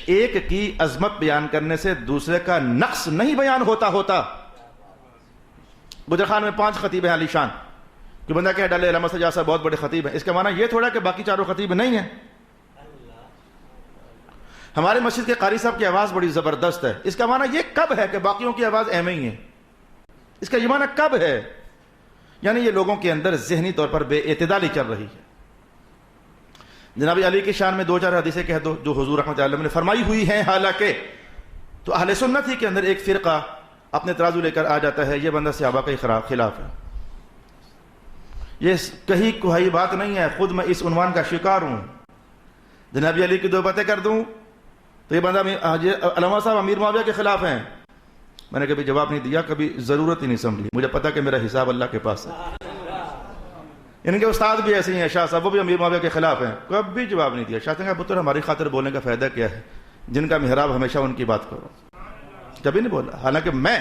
ایک کی عظمت بیان کرنے سے دوسرے کا نقص نہیں بیان ہوتا. گجرخان میں 5 خطیب ہیں علی شان. کہ بندہ کہہ ڈالے علامہ سجاد صاحب بہت بڑے خطیب ہیں، اس کا معنی یہ تھوڑا کہ باقی چاروں خطیب نہیں ہیں. ہمارے مسجد کے قاری صاحب کی آواز بڑی زبردست ہے، اس کا معنی یہ کب ہے کہ باقیوں کی آواز ایم ہی ہے؟ اس کا یہ معنی کب ہے؟ یعنی یہ لوگوں کے اندر ذہنی طور پر بے اعتدالی چل رہی ہے. جناب علی کی شان میں 2-4 حدیثیں کہہ دو جو حضور رحمۃ اللہ علیہ نے فرمائی ہوئی ہیں. حالانکہ تو اہل سنت ہی کے اندر ایک فرقہ اپنے ترازو لے کر آ جاتا ہے، یہ بندہ صحابہ کے خلاف ہے. یہ کہیں کوئی بات نہیں ہے، خود میں اس عنوان کا شکار ہوں. جناب علی کی 2 باتیں کر دوں تو یہ بندہ علامہ صاحب امیر معاویہ کے خلاف ہیں. میں نے کبھی جواب نہیں دیا، کبھی ضرورت ہی نہیں سمجھی. مجھے پتا کہ میرا حساب اللہ کے پاس ہے. ان کے استاد بھی ایسے ہی ہیں، شاہ صاحب، وہ بھی امیر معاویہ کے خلاف ہیں، کبھی جواب نہیں دیا. شاہ صاحب کا پتر ہماری خاطر بولنے کا فائدہ کیا ہے؟ جن کا محراب ہمیشہ ان کی بات کرو. کبھی نہیں بولا. حالانکہ میں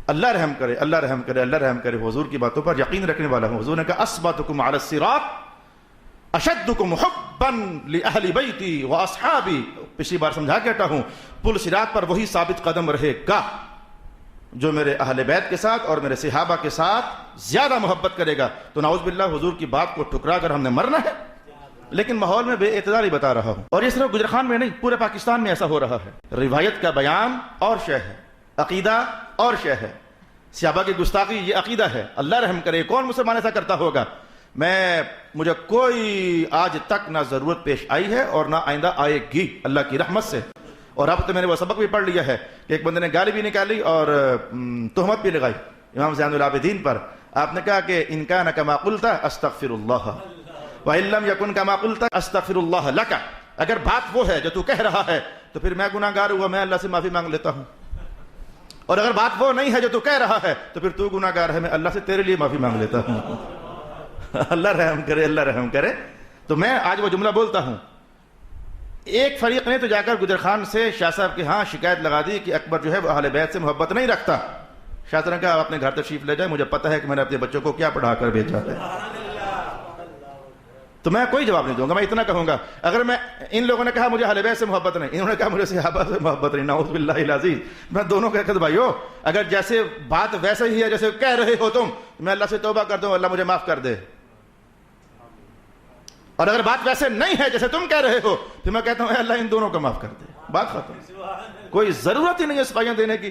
اللہ رحم کرے اللہ رحم کرے اللہ رحم کرے حضور کی باتوں پر یقین رکھنے والا ہوں. حضور نے کہا اثبتکم علی الصراط اشدکم حبا لاہل بیتی واصحابی. پچھلی بار سمجھا کے ہٹا ہوں، پل صراط پر وہی ثابت قدم رہے گا جو میرے اہل بیت کے ساتھ اور میرے صحابہ کے ساتھ زیادہ محبت کرے گا. تو نعوذ باللہ حضور کی بات کو ٹھکرا کر ہم نے مرنا ہے. لیکن ماحول میں بے اعتدالی بتا رہا ہوں، اور یہ صرف گجرخان میں نہیں، پورے پاکستان میں ایسا ہو رہا ہے. روایت کا بیان اور شے ہے، عقیدہ اور شے ہے. صحابہ کی گستاخی یہ عقیدہ ہے. اللہ رحم کرے کون مسلمان ایسا کرتا ہوگا؟ مجھے کوئی آج تک نہ ضرورت پیش آئی ہے اور نہ آئندہ آئے گی اللہ کی رحمت سے. اور اب تو میں نے وہ سبق بھی پڑھ لیا ہے کہ ایک بندے نے گالی بھی نکالی اور تہمت بھی لگائی امام زین العابدین پر. آپ نے کہا کہ ان کان کما قلت استغفر اللہ وان لم یکن کما قلت استغفر اللہ لک. اگر بات وہ ہے جو تو کہہ رہا ہے تو پھر میں گناہگار ہوا، میں اللہ سے معافی مانگ لیتا ہوں. اور اگر بات وہ نہیں ہے جو تو کہہ رہا ہے تو پھر تو گناہگار ہے، میں اللہ سے تیرے لیے معافی مانگ لیتا ہوں. اللہ رحم کرے اللہ رحم کرے. تو میں آج وہ جملہ بولتا ہوں. ایک فریق نے تو جا کر گجرخان سے شاہ صاحب کے ہاں شکایت لگا دی کہ اکبر جو ہے وہ اہل بیت سے محبت نہیں رکھتا. شاہ صاحب نے کہا آپ اپنے گھر تشریف لے جائے، مجھے پتا ہے کہ میں نے اپنے بچوں کو کیا پڑھا کر بھیجا ہے. تو میں کوئی جواب نہیں دوں گا. میں اتنا کہوں گا، اگر میں ان لوگوں نے کہا مجھے اہل بیت سے محبت نہیں، انہوں نے کہا مجھے صحابہ سے محبت نہیں، نعوذ باللہ العظیم، میں دونوں کہہ کر بھائیو اگر جیسے بات ویسے ہی ہے جیسے کہہ رہے ہو تم، میں اللہ سے توبہ کرتا ہوں اللہ مجھے معاف کر دے. اور اگر بات ویسے نہیں ہے جیسے تم کہہ رہے ہو پھر میں کہتا ہوں اے اللہ ان دونوں کو معاف کر دے. بات ختم. کوئی ضرورت ہی نہیں ہے صفائیاں دینے کی.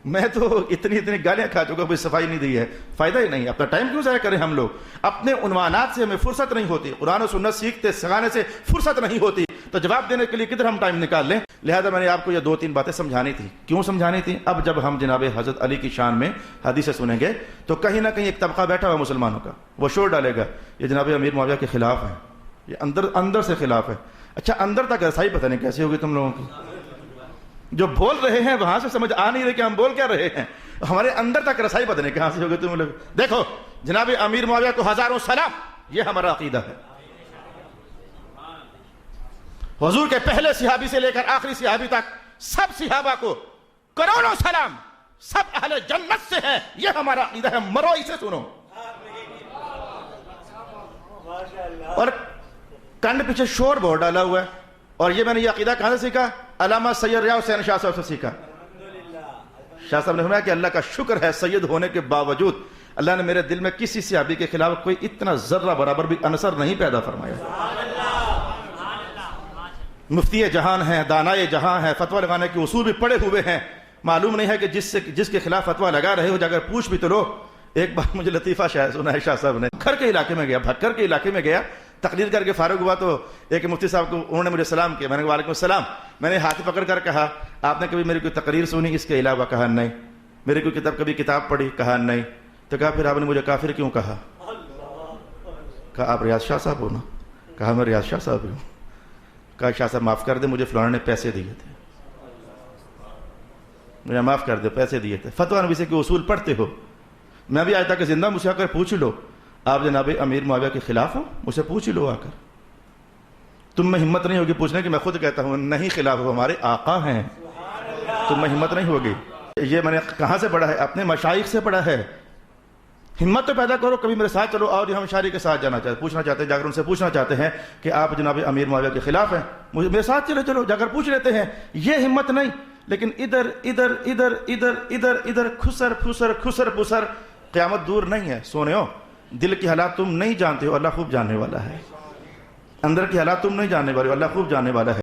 میں تو اتنی گالیاں کھا چکا، کوئی صفائی نہیں دی ہے، فائدہ ہی نہیں. اپنا ٹائم کیوں ضائع کریں ہم لوگ؟ اپنے عنوانات سے ہمیں فرصت نہیں ہوتی، قرآن و سنت سیکھتے سکھانے سے فرصت نہیں ہوتی، تو جواب دینے کے لیے کدھر ہم ٹائم نکال لیں؟ لہذا میں نے آپ کو یہ 2-3 باتیں سمجھانی تھی. کیوں سمجھانی تھی؟ اب جب ہم جناب حضرت علی کی شان میں حدیثیں سنیں گے تو کہیں نہ کہیں ایک طبقہ بیٹھا ہوا مسلمانوں کا وہ شور ڈالے گا یہ جناب امیر معاویہ کے خلاف ہیں، یہ اندر سے خلاف ہے. اچھا اندر تک رسائی پتہ نہیں کیسی ہوگی تم لوگوں کی. جو بول رہے ہیں وہاں سے سمجھ آ نہیں رہے کہ ہم بول کیا رہے ہیں، ہمارے اندر تک رسائی پتہ نہیں کہاں سے ہوگی تم لوگ. دیکھو جناب امیر معاویہ کو ہزاروں سلام، یہ ہمارا عقیدہ ہے. حضور کے پہلے صحابی سے لے کر آخری صحابی تک سب صحابہ کو کروڑوں سلام، سب اہل جنت سے ہیں، یہ ہمارا عقیدہ ہے. مرو اسے سنو. اور کنڈ پیچھے شور بہت ڈالا ہوا ہے. اور یہ میں نے یہ عقیدہ کہاں سے سیکھا؟ علامہ سید ریاض حسین شاہ صاحب سے سیکھا. شاہ صاحب نے فرمایا کہ اللہ کا شکر ہے سید ہونے کے باوجود اللہ نے میرے دل میں کسی صحابی کے خلاف کوئی اتنا ذرہ برابر بھی عنصر نہیں پیدا فرمایا. مفتی جہان ہیں، دانائے جہاں ہیں، فتویٰ لگانے کے اصول بھی پڑے ہوئے ہیں. معلوم نہیں ہے کہ جس کے خلاف فتویٰ لگا رہے ہو جا کر پوچھ بھی تو لو. ایک بار مجھے لطیفہ سنا ہے شاہ صاحب نے، گھر کے علاقے میں گیا، بھٹکر کے علاقے میں گیا، تقریر کر کے فارغ ہوا تو ایک مفتی صاحب کو انہوں نے مجھے سلام کیا. میں نے کہا وعلیکم السلام. میں نے ہاتھ پکڑ کر کہا آپ نے کبھی میری کوئی تقریر سنی اس کے علاوہ؟ کہا نہیں. میری کوئی کبھی کتاب پڑھی؟ کہا نہیں. تو کہا پھر آپ نے مجھے کافر کیوں کہا؟ کہا آپ ریاض شاہ صاحب ہو نا؟ کہا میں ریاض شاہ صاحب ہوں. کہا شاہ صاحب معاف کر دے مجھے فلاں نے پیسے دیے تھے، مجھے معاف کر دے پیسے دیے تھے. فتویٰ نویسی کے اصول پڑھتے ہو. میں بھی آج تک زندہ مجھ سے آ کر پوچھ لو آپ جناب امیر معاویہ کے خلاف ہو، مجھ سے پوچھ لو آ کر. تم میں ہمت نہیں ہوگی پوچھنے کی. میں خود کہتا ہوں نہیں خلاف ہو، ہمارے آقا ہیں. تم میں ہمت نہیں ہوگی. یہ میں نے کہاں سے پڑھا ہے؟ اپنے مشائخ سے پڑھا ہے. ہمت تو پیدا کرو، کبھی میرے ساتھ چلو، اور ہم شاعری کے ساتھ جانا چاہتے پوچھنا چاہتے ہیں، جا کر ان سے پوچھنا چاہتے ہیں کہ آپ جناب امیر معاویہ کے خلاف ہیں، مجھے میرے ساتھ چلو جا کر پوچھ لیتے ہیں. یہ ہمت نہیں، لیکن ادھر ادھر ادھر ادھر ادھر ادھر کھسر پھسر کھسر پھسر. قیامت دور نہیں ہے سونےو، دل کی حالات تم نہیں جانتے ہو، اللہ خوب جاننے والا ہے. اندر کی حالات تم نہیں جاننے والے ہو، اللہ خوب جاننے والا ہے.